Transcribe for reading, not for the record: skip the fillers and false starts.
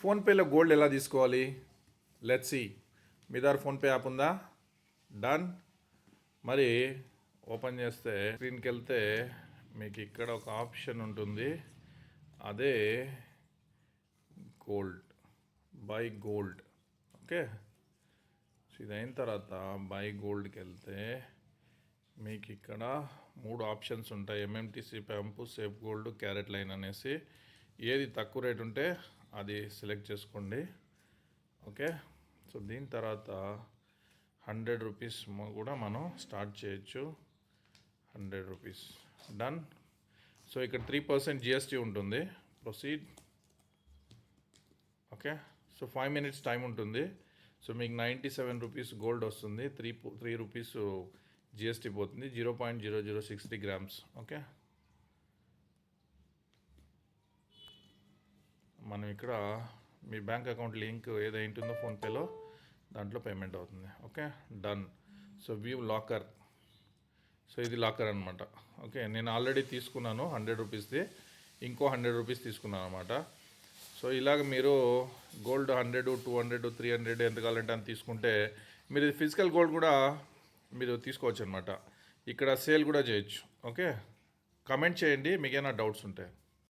ఫోన్పేలో గోల్డ్ ఎలా తీసుకోవాలి? Let's see. మీ దగ్గర ఫోన్పే యాప్ ఉందా? డన్. మరి ఓపెన్ చేస్తే స్క్రీన్కి వెళ్తే మీకు ఇక్కడ ఒక ఆప్షన్ ఉంటుంది, అదే gold, buy gold. Okay, so ఇది అయిన తర్వాత బై గోల్డ్కి వెళ్తే మీకు ఇక్కడ 3 ఆప్షన్స్ ఉంటాయి, ఎంఎంటీసీ పంపు, సేఫ్ గోల్డ్, క్యారెట్ లైన్ అనేసి. ఏది తక్కువ రేట్ ఉంటే అది సెలెక్ట్ చేసుకోండి. ఓకే, సో దీని తర్వాత 100 రూపీస్ కూడా మనం స్టార్ట్ చేయొచ్చు. 100 రూపీస్ డన్. సో ఇక్కడ 3% జిఎస్టీ ఉంటుంది. Proceed. Okay, so 5 minutes time ఉంటుంది. సో మీకు 97 రూపీస్ గోల్డ్ వస్తుంది. 3 రూపీస్ జిఎస్టీ పోతుంది. 0.0063 grams. ఓకే, మనం ఇక్కడ మీ బ్యాంక్ అకౌంట్ లింక్ ఏదైంటుందో ఫోన్పేలో దాంట్లో పేమెంట్ అవుతుంది. Okay, done. So view locker. So ఇది లాకర్ అనమాట. ఓకే, నేను ఆల్రెడీ తీసుకున్నాను 100 రూపీస్ది, ఇంకో 100 రూపీస్ తీసుకున్నాను అనమాట. సో ఇలాగ మీరు గోల్డ్ 100, 200, 300 ఎంత కావాలంటే అంత తీసుకుంటే మీరు ఫిజికల్ గోల్డ్ కూడా మీరు తీసుకోవచ్చు అనమాట. ఇక్కడ సేల్ కూడా చేయొచ్చు. ఓకే, కమెంట్ చేయండి మీకు ఏమైనా డౌట్స్ ఉంటాయి.